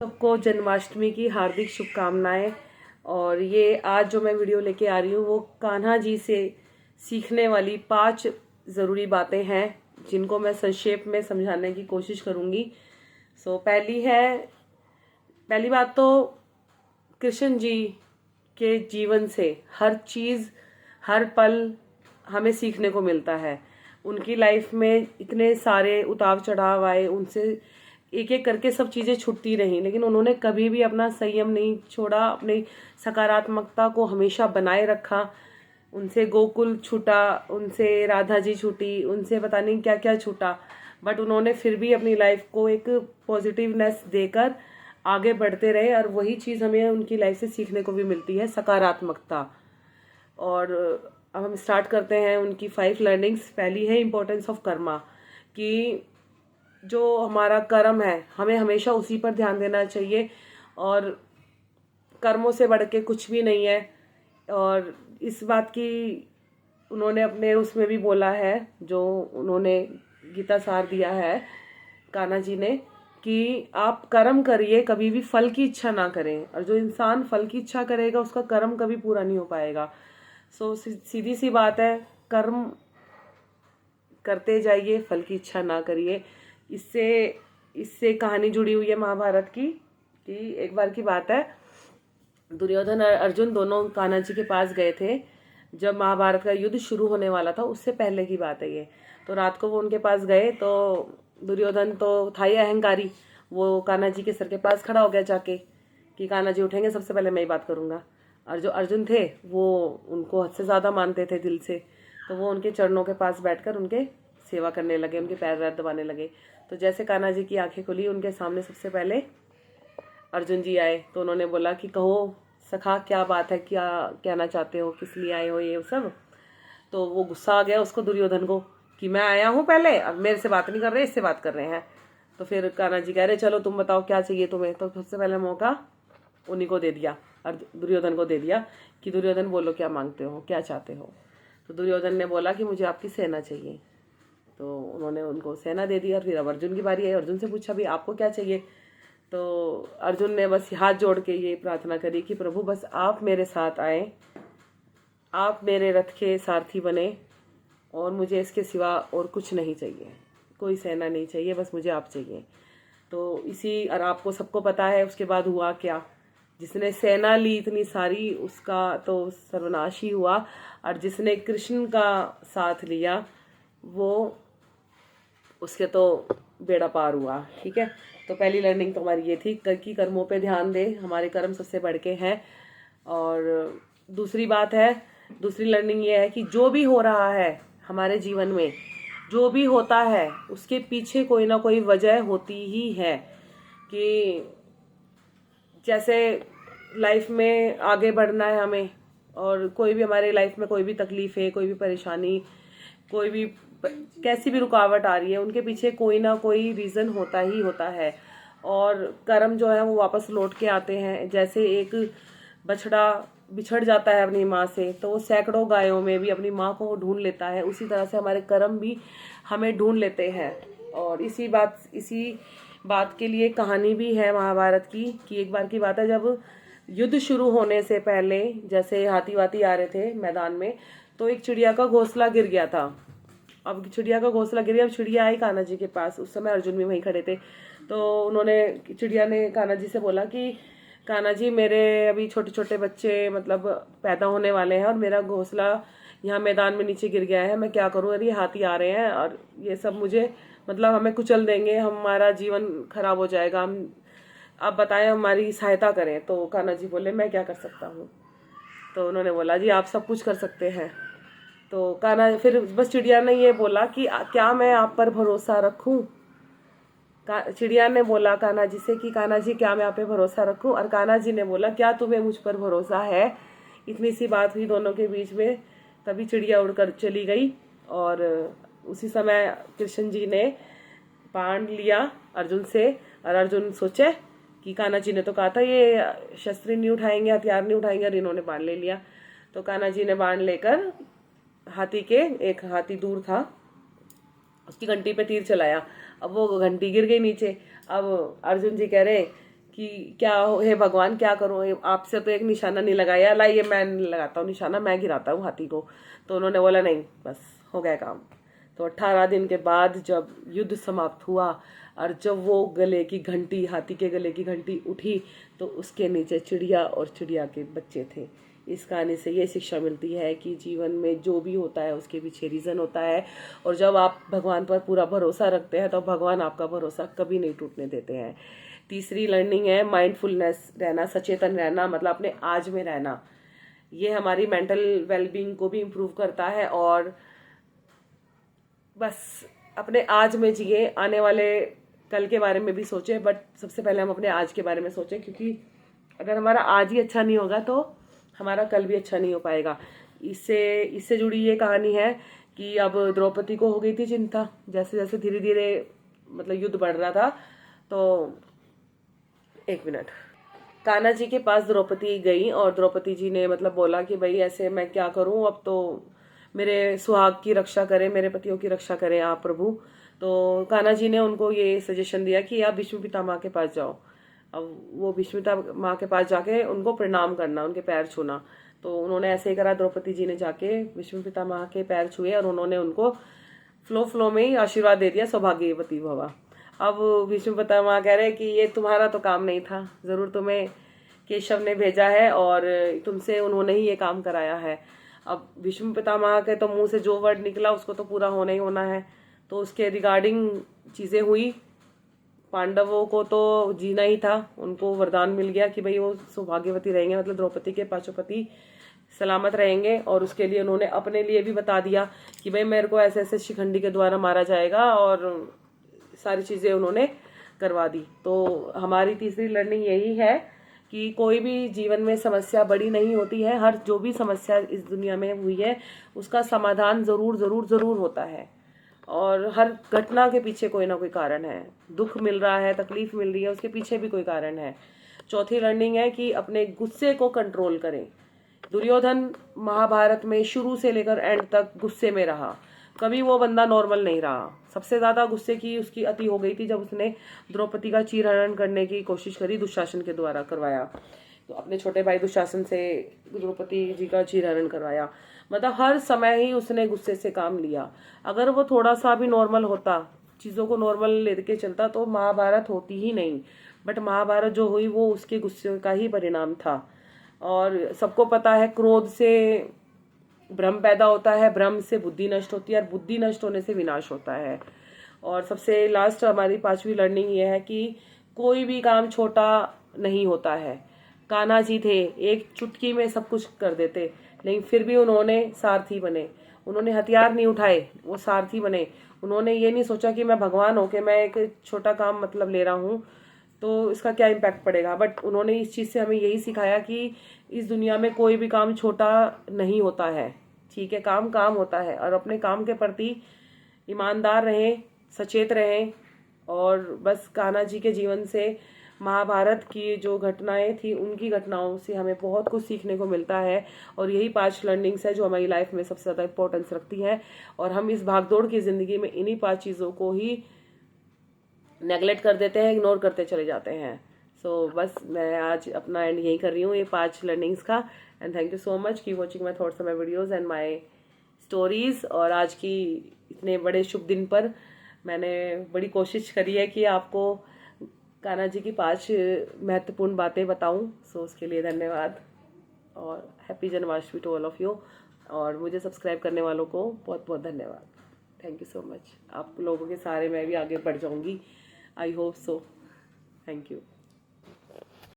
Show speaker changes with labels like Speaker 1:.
Speaker 1: सबको जन्माष्टमी की हार्दिक शुभकामनाएं। और ये आज जो मैं वीडियो लेके आ रही हूँ वो कान्हा जी से सीखने वाली 5 ज़रूरी बातें हैं जिनको मैं संक्षेप में समझाने की कोशिश करूँगी। पहली बात तो कृष्ण जी के जीवन से हर चीज़ हर पल हमें सीखने को मिलता है। उनकी लाइफ में इतने सारे उतार चढ़ाव आए, उनसे एक एक करके सब चीज़ें छूटती रहीं, लेकिन उन्होंने कभी भी अपना संयम नहीं छोड़ा, अपनी सकारात्मकता को हमेशा बनाए रखा। उनसे गोकुल छूटा, उनसे राधा जी छूटी, उनसे पता नहीं क्या क्या छूटा, बट उन्होंने फिर भी अपनी लाइफ को एक पॉजिटिवनेस देकर आगे बढ़ते रहे। और वही चीज़ हमें उनकी लाइफ से सीखने को भी मिलती है, सकारात्मकता। और अब हम स्टार्ट करते हैं उनकी 5 लर्निंग्स। पहली है इम्पोर्टेंस ऑफ कर्मा, कि जो हमारा कर्म है हमें हमेशा उसी पर ध्यान देना चाहिए और कर्मों से बढ़ के कुछ भी नहीं है। और इस बात की उन्होंने अपने उसमें भी बोला है, जो उन्होंने गीता सार दिया है कान्हा जी ने, कि आप कर्म करिए, कभी भी फल की इच्छा ना करें। और जो इंसान फल की इच्छा करेगा उसका कर्म कभी पूरा नहीं हो पाएगा। सीधी सी बात है, कर्म करते जाइए, फल की इच्छा ना करिए। इससे इससे कहानी जुड़ी हुई है महाभारत की, कि एक बार की बात है, दुर्योधन और अर्जुन दोनों कान्हा जी के पास गए थे जब महाभारत का युद्ध शुरू होने वाला था। उससे पहले की बात है ये। तो रात को वो उनके पास गए तो दुर्योधन तो था ही अहंकारी, वो कान्हा जी के सर के पास खड़ा हो गया जाके, कि कान्हा जी उठेंगे सबसे पहले मैं ही बात करूंगा। और जो अर्जुन थे वो उनको हद से ज़्यादा मानते थे दिल से, तो वो उनके चरणों के पास बैठकर उनके सेवा करने लगे, उनके पैर वैर दबाने लगे। तो जैसे कान्हा जी की आंखें खुली, उनके सामने सबसे पहले अर्जुन जी आए। तो उन्होंने बोला कि कहो सखा, क्या बात है, क्या कहना चाहते हो, किस लिए आए हो ये सब। तो वो गुस्सा आ गया उसको, दुर्योधन को, कि मैं आया हूँ पहले, अब मेरे से बात नहीं कर रहे, इससे बात कर रहे हैं। तो फिर कान्हा जी कह रहे चलो तुम बताओ क्या चाहिए तुम्हें। तो सबसे पहले मौका उन्हीं को दे दिया, और दुर्योधन को दे दिया, कि दुर्योधन बोलो क्या मांगते हो, क्या चाहते हो। तो दुर्योधन ने बोला कि मुझे आपकी सेना चाहिए। तो उन्होंने उनको सेना दे दी। और फिर अब अर्जुन की बारी आई, अर्जुन से पूछा भी आपको क्या चाहिए। तो अर्जुन ने बस हाथ जोड़ के ये प्रार्थना करी कि प्रभु बस आप मेरे साथ आए, आप मेरे रथ के सारथी बने, और मुझे इसके सिवा और कुछ नहीं चाहिए, कोई सेना नहीं चाहिए, बस मुझे आप चाहिए। तो इसी, और आपको सबको पता है उसके बाद हुआ क्या। जिसने सेना ली इतनी सारी, उसका तो सर्वनाश ही हुआ, और जिसने कृष्ण का साथ लिया वो, उसके तो बेड़ा पार हुआ। ठीक है, तो पहली लर्निंग तो हमारी ये थी कि कर्मों पे ध्यान दे, हमारे कर्म सबसे बढ़ के हैं। और दूसरी लर्निंग ये है कि जो भी हो रहा है हमारे जीवन में, जो भी होता है उसके पीछे कोई ना कोई वजह होती ही है। कि जैसे लाइफ में आगे बढ़ना है हमें, और कोई भी हमारे लाइफ में कोई भी तकलीफ है, कोई भी परेशानी, कोई भी कैसी भी रुकावट आ रही है, उनके पीछे कोई ना कोई रीज़न होता ही होता है। और कर्म जो है वो वापस लौट के आते हैं। जैसे एक बछड़ा बिछड़ जाता है अपनी माँ से, तो वो सैकड़ों गायों में भी अपनी माँ को ढूंढ लेता है। उसी तरह से हमारे कर्म भी हमें ढूंढ लेते हैं। और इसी बात के लिए कहानी भी है महाभारत की, कि एक बार की बात है, जब युद्ध शुरू होने से पहले जैसे हाथी वाती आ रहे थे मैदान में, तो एक चिड़िया का घोंसला गिर गया था। अब चिड़िया का घोंसला गिर गया, अब चिड़िया आई कान्हा जी के पास, उस समय अर्जुन भी वहीं खड़े थे। तो चिड़िया ने कान्हा जी से बोला कि कान्हा जी, मेरे अभी छोटे छोटे बच्चे मतलब पैदा होने वाले हैं, और मेरा घोंसला यहाँ मैदान में नीचे गिर गया है, मैं क्या करूँ, अरे हाथी आ रहे हैं और ये सब मुझे मतलब हमें कुचल देंगे, हमारा जीवन खराब हो जाएगा, हम आप बताएं, हमारी सहायता करें। तो कान्हा जी बोले मैं क्या कर सकता हूँ। तो उन्होंने बोला जी आप सब कुछ कर सकते हैं। तो कान्हा फिर बस चिड़िया ने ये बोला कि क्या मैं आप पर भरोसा रखूं। चिड़िया ने बोला कान्हा जी से कि कान्हा जी क्या मैं आप पे भरोसा रखूं। और कान्हा जी ने बोला क्या तुम्हें मुझ पर भरोसा है। इतनी सी बात हुई दोनों के बीच में, तभी चिड़िया उड़कर चली गई। और उसी समय कृष्ण जी ने बाण लिया अर्जुन से, और अर्जुन सोचे कि कान्हा जी ने तो कहा था ये शस्त्र नहीं उठाएंगे, हथियार नहीं उठाएंगे, और इन्होंने बाण ले लिया। तो कान्हा जी ने बाण लेकर एक हाथी दूर था, उसकी घंटी पे तीर चलाया। अब वो घंटी गिर गई नीचे। अब अर्जुन जी कह रहे कि क्या हे भगवान क्या करूँ, आपसे तो एक निशाना नहीं लगाया, लाइए मैं लगाता हूँ निशाना, मैं गिराता हूँ हाथी को। तो उन्होंने बोला नहीं, बस हो गया काम। तो 18 दिन के बाद जब युद्ध समाप्त हुआ और जब वो गले की घंटी, हाथी के गले की घंटी उठी, तो उसके नीचे चिड़िया और चिड़िया के बच्चे थे। इस कहानी से ये शिक्षा मिलती है कि जीवन में जो भी होता है उसके पीछे रीज़न होता है, और जब आप भगवान पर पूरा भरोसा रखते हैं तो भगवान आपका भरोसा कभी नहीं टूटने देते हैं। तीसरी लर्निंग है माइंडफुलनेस रहना, सचेतन रहना, मतलब अपने आज में रहना। ये हमारी मेंटल वेलबींग को भी इम्प्रूव करता है। और बस अपने आज में जिए, आने वाले कल के बारे में भी सोचें, बट सबसे पहले हम अपने आज के बारे में सोचें, क्योंकि अगर हमारा आज ही अच्छा नहीं होगा तो हमारा कल भी अच्छा नहीं हो पाएगा। इससे जुड़ी ये कहानी है कि अब द्रौपदी को हो गई थी चिंता, जैसे जैसे धीरे धीरे मतलब युद्ध बढ़ रहा था। तो एक मिनट, कान्हा जी के पास द्रौपदी गई और द्रौपदी जी ने मतलब बोला कि भाई ऐसे मैं क्या करूं, अब तो मेरे सुहाग की रक्षा करें, मेरे पतियों की रक्षा करें आप प्रभु। तो कान्हा जी ने उनको ये सजेशन दिया कि आप भीष्म पितामह के पास जाओ। अब वो भीष्म पितामह के पास जाके उनको प्रणाम करना, उनके पैर छूना। तो उन्होंने ऐसे ही करा, द्रौपदी जी ने जाके भीष्म पितामह के पैर छुए और उन्होंने उनको फ्लो में ही आशीर्वाद दे दिया, सौभाग्यवती भवा। अब भीष्म पितामह कह रहे कि ये तुम्हारा तो काम नहीं था, जरूर तुम्हें केशव ने भेजा है और तुमसे उन्होंने ही ये काम कराया है। अब भीष्म पितामह के तो मुंह से जो वर्ड निकला उसको तो पूरा होना ही होना है। तो उसके रिगार्डिंग चीजें हुई। पांडवों को तो जीना ही था, उनको वरदान मिल गया कि भाई वो सौभाग्यवती रहेंगे, मतलब द्रौपदी के पांचों सलामत रहेंगे। और उसके लिए उन्होंने अपने लिए भी बता दिया कि भाई मेरे को ऐसे ऐसे शिखंडी के द्वारा मारा जाएगा, और सारी चीजें उन्होंने करवा दी। तो हमारी तीसरी लर्निंग यही है कि कोई भी जीवन में समस्या बड़ी नहीं होती है। हर जो भी समस्या इस दुनिया में हुई है उसका समाधान जरूर जरूर जरूर होता है, और हर घटना के पीछे कोई ना कोई कारण है। दुख मिल रहा है, तकलीफ मिल रही है, उसके पीछे भी कोई कारण है। चौथी लर्निंग है कि अपने गुस्से को कंट्रोल करें। दुर्योधन महाभारत में शुरू से लेकर एंड तक गुस्से में रहा, कभी वो बंदा नॉर्मल नहीं रहा। सबसे ज्यादा गुस्से की उसकी अति हो गई थी जब उसने द्रौपदी का चीरहरण करने की कोशिश करी, दुशासन के द्वारा करवाया। तो अपने छोटे भाई दुशासन से द्रौपदी जी का चीरहरण करवाया। मतलब हर समय ही उसने गुस्से से काम लिया। अगर वो थोड़ा सा भी नॉर्मल होता, चीजों को नॉर्मल लेके चलता, तो महाभारत होती ही नहीं। बट महाभारत जो हुई वो उसके गुस्से का ही परिणाम था। और सबको पता है क्रोध से भ्रम पैदा होता है, भ्रम से बुद्धि नष्ट होती है, और बुद्धि नष्ट होने से विनाश होता है। और सबसे लास्ट हमारी पांचवी लर्निंग ये है कि कोई भी काम छोटा नहीं होता है। कान्हा जी थे, एक चुटकी में सब कुछ कर देते, लेकिन फिर भी उन्होंने सारथी बने। उन्होंने हथियार नहीं उठाए, वो सारथी बने। उन्होंने ये नहीं सोचा कि मैं भगवान होके मैं एक छोटा काम मतलब ले रहा हूँ तो इसका क्या इम्पैक्ट पड़ेगा। बट उन्होंने इस चीज़ से हमें यही सिखाया कि इस दुनिया में कोई भी काम छोटा नहीं होता है। ठीक है, काम काम होता है, और अपने काम के प्रति ईमानदार रहें, सचेत रहें। और बस कान्हा जी के जीवन से, महाभारत की जो घटनाएं थी उनकी घटनाओं से हमें बहुत कुछ सीखने को मिलता है। और यही 5 लर्निंग्स है जो हमारी लाइफ में सबसे ज़्यादा इंपॉर्टेंस रखती है। और हम इस भागदौड़ की ज़िंदगी में इन्हीं 5 चीज़ों को ही नेगलेक्ट कर देते हैं, इग्नोर करते चले जाते हैं। सो बस मैं आज अपना एंड यही कर रही हूँ, ये 5 लर्निंग्स का। And thank you so much, keep watching my thoughts, my videos and my stories. और आज की इतने बड़े शुभ दिन पर मैंने बड़ी कोशिश करी है कि आपको कान्हा जी की 5 महत्वपूर्ण बातें बताऊं। सो उसके लिए धन्यवाद, और happy Janmashtami to all of you. और मुझे सब्सक्राइब करने वालों को बहुत बहुत धन्यवाद। Thank you so much. आप लोगों के सारे मैं भी आगे बढ़ जाऊंगी, I hope so. Thank you.